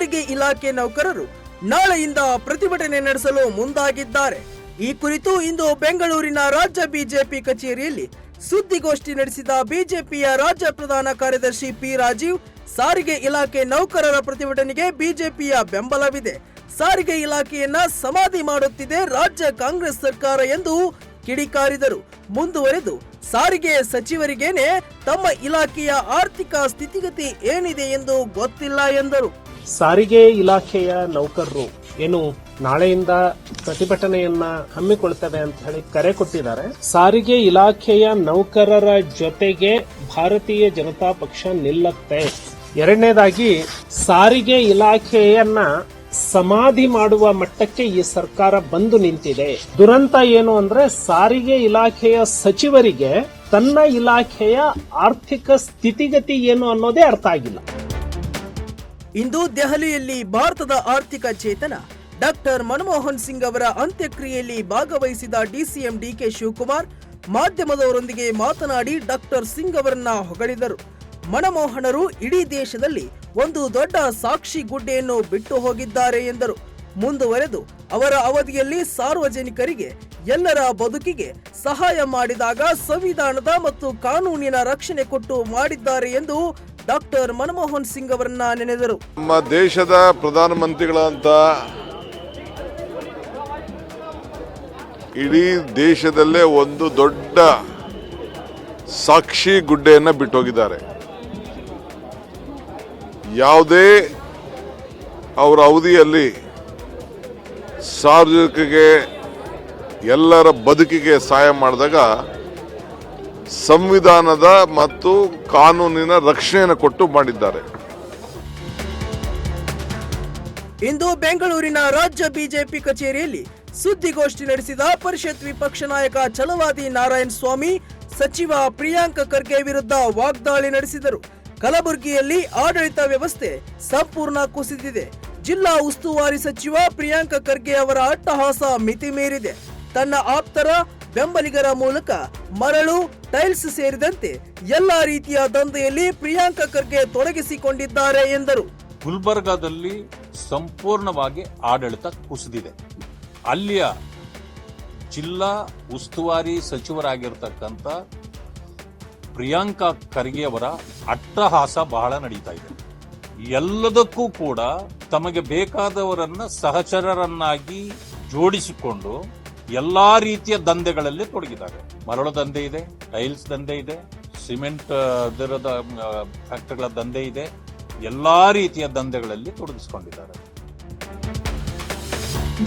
ಸಾರಿಗೆ ಇಲಾಖೆ ನೌಕರರು ನಾಳೆಯಿಂದ ಪ್ರತಿಭಟನೆ ನಡೆಸಲು ಮುಂದಾಗಿದ್ದಾರೆ. ಈ ಕುರಿತು ಇಂದು ಬೆಂಗಳೂರಿನ ರಾಜ್ಯ ಬಿಜೆಪಿ ಕಚೇರಿಯಲ್ಲಿ ಸುದ್ದಿಗೋಷ್ಠಿ ನಡೆಸಿದ ಬಿಜೆಪಿಯ ರಾಜ್ಯ ಪ್ರಧಾನ ಕಾರ್ಯದರ್ಶಿ ಪಿ ರಾಜೀವ್, ಸಾರಿಗೆ ಇಲಾಖೆ ನೌಕರರ ಪ್ರತಿಭಟನೆಗೆ ಬಿಜೆಪಿಯ ಬೆಂಬಲವಿದೆ. ಸಾರಿಗೆ ಇಲಾಖೆಯನ್ನ ಸಮಾಧಿ ಮಾಡುತ್ತಿದೆ ರಾಜ್ಯ ಕಾಂಗ್ರೆಸ್ ಸರ್ಕಾರ ಎಂದು ಕಿಡಿಕಾರಿದರು. ಮುಂದುವರೆದು ಸಾರಿಗೆ ಸಚಿವರಿಗೇನೆ ತಮ್ಮ ಇಲಾಖೆಯ ಆರ್ಥಿಕ ಸ್ಥಿತಿಗತಿ ಏನಿದೆ ಎಂದು ಗೊತ್ತಿಲ್ಲ ಎಂದರು. ಸಾರಿಗೆ ಇಲಾಖೆಯ ನೌಕರರು ಏನು ನಾಳೆಯಿಂದ ಪ್ರತಿಭಟನೆಯನ್ನ ಹಮ್ಮಿಕೊಳ್ತವೆ ಅಂತ ಹೇಳಿ ಕರೆ ಕೊಟ್ಟಿದ್ದಾರೆ. ಸಾರಿಗೆ ಇಲಾಖೆಯ ನೌಕರರ ಜೊತೆಗೆ ಭಾರತೀಯ ಜನತಾ ಪಕ್ಷ ನಿಲ್ಲುತ್ತೆ. ಎರಡನೇದಾಗಿ ಸಾರಿಗೆ ಇಲಾಖೆಯನ್ನ ಸಮಾಧಿ ಮಾಡುವ ಮಟ್ಟಕ್ಕೆ ಈ ಸರ್ಕಾರ ಬಂದು ನಿಂತಿದೆ. ದುರಂತ ಏನು ಅಂದ್ರೆ ಸಾರಿಗೆ ಇಲಾಖೆಯ ಸಚಿವರಿಗೆ ತನ್ನ ಇಲಾಖೆಯ ಆರ್ಥಿಕ ಸ್ಥಿತಿಗತಿ ಏನು ಅನ್ನೋದೇ ಅರ್ಥ ಆಗಿಲ್ಲ. ಇಂದು ದೆಹಲಿಯಲ್ಲಿ ಭಾರತದ ಆರ್ಥಿಕ ಚೇತನ ಡಾಕ್ಟರ್ ಮನಮೋಹನ್ ಸಿಂಗ್ ಅವರ ಅಂತ್ಯಕ್ರಿಯೆಯಲ್ಲಿ ಭಾಗವಹಿಸಿದ ಡಿಸಿಎಂ ಡಿಕೆ ಶಿವಕುಮಾರ್ ಮಾಧ್ಯಮದವರೊಂದಿಗೆ ಮಾತನಾಡಿ ಡಾಕ್ಟರ್ ಸಿಂಗ್ ಅವರನ್ನ ಹೊಗಳಿದರು. ಮನಮೋಹನರು ಇಡೀ ದೇಶದಲ್ಲಿ ಒಂದು ದೊಡ್ಡ ಸಾಕ್ಷಿ ಗುಡ್ಡೆಯನ್ನು ಬಿಟ್ಟು ಹೋಗಿದ್ದಾರೆ ಎಂದರು. ಮುಂದುವರೆದು ಅವರ ಅವಧಿಯಲ್ಲಿ ಸಾರ್ವಜನಿಕರಿಗೆ ಎಲ್ಲರ ಬದುಕಿಗೆ ಸಹಾಯ ಮಾಡಿದಾಗ ಸಂವಿಧಾನದ ಮತ್ತು ಕಾನೂನಿನ ರಕ್ಷಣೆ ಕೊಟ್ಟು ಮಾಡಿದ್ದಾರೆ ಎಂದು ಡಾಕ್ಟರ್ ಮನಮೋಹನ್ ಸಿಂಗ್ ಅವರನ್ನ ನೆನೆದರು. ನಮ್ಮ ದೇಶದ ಪ್ರಧಾನಮಂತ್ರಿಗಳಂತ ಇಡೀ ದೇಶದಲ್ಲೇ ಒಂದು ದೊಡ್ಡ ಸಾಕ್ಷಿ ಗುಡ್ಡೆಯನ್ನು ಬಿಟ್ಟೋಗಿದ್ದಾರೆ. ಯಾವುದೇ ಅವರ ಅವಧಿಯಲ್ಲಿ ಸಾರ್ವಜನಿಕರಿಗೆ ಎಲ್ಲರ ಬದುಕಿಗೆ ಸಹಾಯ ಮಾಡಿದಾಗ ಸಂವಿಧಾನದ ಮತ್ತು ಕಾನೂನಿನ ರಕ್ಷಣೆಯನ್ನು ಕೊಟ್ಟು ಮಾಡಿದ್ದಾರೆ. ಇಂದು ಬೆಂಗಳೂರಿನ ರಾಜ್ಯ ಬಿಜೆಪಿ ಕಚೇರಿಯಲ್ಲಿ ಸುದ್ದಿಗೋಷ್ಠಿ ನಡೆಸಿದ ಪರಿಷತ್ ವಿಪಕ್ಷ ನಾಯಕ ಛಲವಾದಿ ನಾರಾಯಣ ಸ್ವಾಮಿ ಸಚಿವ ಪ್ರಿಯಾಂಕ್ ಖರ್ಗೆ ವಿರುದ್ಧ ವಾಗ್ದಾಳಿ ನಡೆಸಿದರು. ಕಲಬುರಗಿಯಲ್ಲಿ ಆಡಳಿತ ವ್ಯವಸ್ಥೆ ಸಂಪೂರ್ಣ ಕುಸಿದಿದೆ. ಜಿಲ್ಲಾ ಉಸ್ತುವಾರಿ ಸಚಿವ ಪ್ರಿಯಾಂಕ್ ಖರ್ಗೆ ಅವರ ಅಟ್ಟಹಾಸ ಮಿತಿ ಮೀರಿದೆ. ತನ್ನ ಆಪ್ತರ ಬೆಂಬಲಿಗರ ಮೂಲಕ ಮರಳು, ಟೈಲ್ಸ್ ಸೇರಿದಂತೆ ಎಲ್ಲಾ ರೀತಿಯ ದಂಧೆಯಲ್ಲಿ ಪ್ರಿಯಾಂಕ್ ಖರ್ಗೆ ತೊಡಗಿಸಿಕೊಂಡಿದ್ದಾರೆ ಎಂದರು. ಗುಲ್ಬರ್ಗಾದಲ್ಲಿ ಸಂಪೂರ್ಣವಾಗಿ ಆಡಳಿತ ಕುಸಿದಿದೆ. ಅಲ್ಲಿಯ ಜಿಲ್ಲಾ ಉಸ್ತುವಾರಿ ಸಚಿವರಾಗಿರ್ತಕ್ಕಂಥ ಪ್ರಿಯಾಂಕಾ ಖರ್ಗೆ ಅವರ ಅಟ್ಟಹಾಸ ಬಹಳ ನಡೀತಾ ಇದೆ. ಎಲ್ಲದಕ್ಕೂ ಕೂಡ ತಮಗೆ ಬೇಕಾದವರನ್ನ ಸಹಚರರನ್ನಾಗಿ ಜೋಡಿಸಿಕೊಂಡು ಎಲ್ಲಾ ರೀತಿಯ ದಂಧೆಗಳಲ್ಲಿ ತೊಡಗಿದ್ದಾರೆ. ಮರಳು ದಂಧೆ ಇದೆ, ಟೈಲ್ಸ್ ದಂಧೆ ಇದೆ, ಸಿಮೆಂಟ್ ಫ್ಯಾಕ್ಟರಿಗಳ ದಂಧೆ ಇದೆ, ಎಲ್ಲಾ ರೀತಿಯ ದಂಧೆಗಳಲ್ಲಿ ತೊಡಗಿಸಿಕೊಂಡಿದ್ದಾರೆ.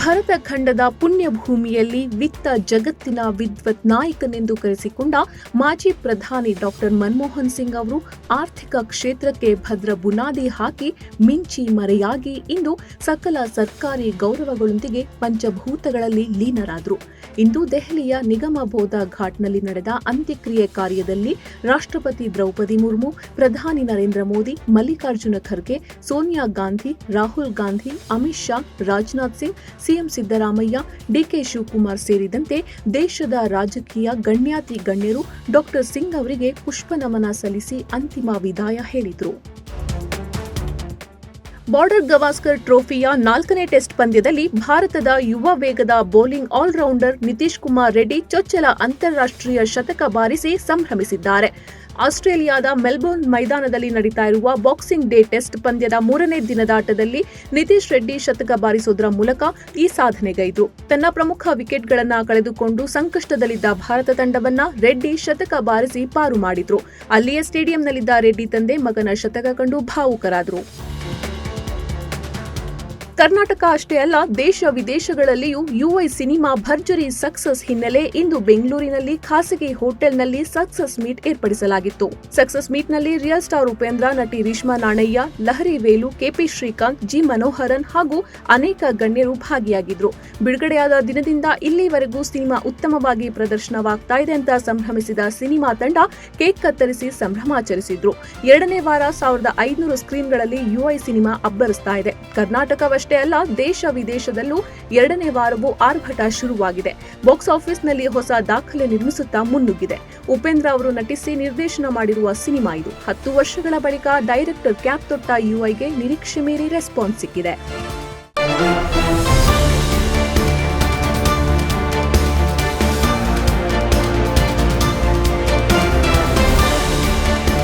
ಭರತ ಖಂಡದ ಪುಣ್ಯಭೂಮಿಯಲ್ಲಿ ವಿತ್ತ ಜಗತ್ತಿನ ವಿದ್ವತ್ ನಾಯಕನೆಂದು ಕರೆಸಿಕೊಂಡ ಮಾಜಿ ಪ್ರಧಾನಿ ಡಾಕ್ಟರ್ ಮನಮೋಹನ್ ಸಿಂಗ್ ಅವರು ಆರ್ಥಿಕ ಕ್ಷೇತ್ರಕ್ಕೆ ಭದ್ರ ಬುನಾದಿ ಹಾಕಿ ಮಿಂಚಿ ಮರೆಯಾಗಿ ಇಂದು ಸಕಲ ಸರ್ಕಾರಿ ಗೌರವಗಳೊಂದಿಗೆ ಪಂಚಭೂತಗಳಲ್ಲಿ ಲೀನರಾದರು. ಇಂದು ದೆಹಲಿಯ ನಿಗಮಬೋಧ ಘಾಟ್ನಲ್ಲಿ ನಡೆದ ಅಂತ್ಯಕ್ರಿಯೆ ಕಾರ್ಯದಲ್ಲಿ ರಾಷ್ಟ್ರಪತಿ ದ್ರೌಪದಿ ಮುರ್ಮು, ಪ್ರಧಾನಿ ನರೇಂದ್ರ ಮೋದಿ, ಮಲ್ಲಿಕಾರ್ಜುನ ಖರ್ಗೆ, ಸೋನಿಯಾ ಗಾಂಧಿ, ರಾಹುಲ್ ಗಾಂಧಿ, ಅಮಿತ್ ಶಾ, ರಾಜನಾಥ್ ಸಿಂಗ್, ಸಿಎಂ ಸಿದ್ದರಾಮಯ್ಯ, ಡಿಕೆ ಶಿವಕುಮಾರ್ ಸೇರಿದಂತೆ ದೇಶದ ರಾಜಕೀಯ ಗಣ್ಯಾತಿ ಗಣ್ಯರು ಡಾಕ್ಟರ್ ಸಿಂಗ್ ಅವರಿಗೆ ಪುಷ್ಪ ನಮನ ಸಲ್ಲಿಸಿ ಅಂತಿಮ ವಿದಾಯ ಹೇಳಿದರು. ಬಾರ್ಡರ್ ಗವಾಸ್ಕರ್ ಟ್ರೋಫಿಯ 4ನೇ ಟೆಸ್ಟ್ ಪಂದ್ಯದಲ್ಲಿ ಭಾರತದ ಯುವ ವೇಗದ ಬೌಲಿಂಗ್ ಆಲ್ರೌಂಡರ್ ನಿತೀಶ್ ಕುಮಾರ್ ರೆಡ್ಡಿ ಚೊಚ್ಚಲ ಅಂತಾರಾಷ್ಟ್ರೀಯ ಶತಕ ಬಾರಿಸಿ ಸಂಭ್ರಮಿಸಿದ್ದಾರೆ. ಆಸ್ಟ್ರೇಲಿಯಾದ ಮೆಲ್ಬೋರ್ನ್ ಮೈದಾನದಲ್ಲಿ ನಡೀತಾ ಇರುವ ಬಾಕ್ಸಿಂಗ್ ಡೇ ಟೆಸ್ಟ್ ಪಂದ್ಯದ 3ನೇ ದಿನದಾಟದಲ್ಲಿ ನಿತೀಶ್ ರೆಡ್ಡಿ ಶತಕ ಬಾರಿಸುವುದರ ಮೂಲಕ ಈ ಸಾಧನೆಗೈದರು. ತನ್ನ ಪ್ರಮುಖ ವಿಕೆಟ್ಗಳನ್ನು ಕಳೆದುಕೊಂಡು ಸಂಕಷ್ಟದಲ್ಲಿದ್ದ ಭಾರತ ತಂಡವನ್ನ ರೆಡ್ಡಿ ಶತಕ ಬಾರಿಸಿ ಪಾರು ಮಾಡಿದ್ರು. ಅಲ್ಲಿಯೇ ಸ್ಟೇಡಿಯಂನಲ್ಲಿದ್ದ ರೆಡ್ಡಿ ತಂದೆ ಮಗನ ಶತಕ ಕಂಡು ಭಾವುಕರಾದರು. ಕರ್ನಾಟಕ ಅಷ್ಟೇ ಅಲ್ಲ, ದೇಶ ವಿದೇಶಗಳಲ್ಲಿಯೂ ಯುಐ ಸಿನಿಮಾ ಭರ್ಜರಿ ಸಕ್ಸಸ್ ಹಿನ್ನೆಲೆ ಇಂದು ಬೆಂಗಳೂರಿನಲ್ಲಿ ಖಾಸಗಿ ಹೋಟೆಲ್ನಲ್ಲಿ ಸಕ್ಸಸ್ ಮೀಟ್ ಏರ್ಪಡಿಸಲಾಗಿತ್ತು. ಸಕ್ಸಸ್ ಮೀಟ್ನಲ್ಲಿ ರಿಯಲ್ ಸ್ಟಾರ್ ಉಪೇಂದ್ರ, ನಟಿ ರೇಷ್ಮಾ ನಾಣಯ್ಯ, ಲಹರಿ ವೇಲು, ಕೆಪಿ ಶ್ರೀಕಾಂತ್, ಜಿ ಮನೋಹರನ್ ಹಾಗೂ ಅನೇಕ ಗಣ್ಯರು ಭಾಗಿಯಾಗಿದ್ರು. ಬಿಡುಗಡೆಯಾದ ದಿನದಿಂದ ಇಲ್ಲಿವರೆಗೂ ಸಿನಿಮಾ ಉತ್ತಮವಾಗಿ ಪ್ರದರ್ಶನವಾಗ್ತಾ ಇದೆ ಅಂತ ಸಂಭ್ರಮಿಸಿದ ಸಿನಿಮಾ ತಂಡ ಕೇಕ್ ಕತ್ತರಿಸಿ ಸಂಭ್ರಮಾಚರಿಸಿದ್ರು. 2ನೇ ವಾರ 1500 ಸ್ಕ್ರೀನ್ಗಳಲ್ಲಿ ಯುಐ ಸಿನಿಮಾ ಅಬ್ಬರಿಸ್ತಾ ಇದೆ. ಕರ್ನಾಟಕ ಕರ್ನಾಟಕದಲ್ಲಷ್ಟೇ ಅಲ್ಲ, ದೇಶ ವಿದೇಶದಲ್ಲೂ 2ನೇ ವಾರವೂ ಆರ್ಭಟ ಶುರುವಾಗಿದೆ. ಬಾಕ್ಸ್ ಆಫೀಸ್ನಲ್ಲಿ ಹೊಸ ದಾಖಲೆ ನಿರ್ಮಿಸುತ್ತಾ ಮುನ್ನುಗ್ಗಿದೆ. ಉಪೇಂದ್ರ ಅವರು ನಟಿಸಿ ನಿರ್ದೇಶನ ಮಾಡಿರುವ ಸಿನಿಮಾ ಇದು. 10 ವರ್ಷಗಳ ಬಳಿಕ ಡೈರೆಕ್ಟರ್ ಕ್ಯಾಪ್ ತೊಟ್ಟ ಯುಐಗೆ ನಿರೀಕ್ಷೆ ಮೀರಿ ರೆಸ್ಪಾನ್ಸ್ ಸಿಕ್ಕಿದೆ.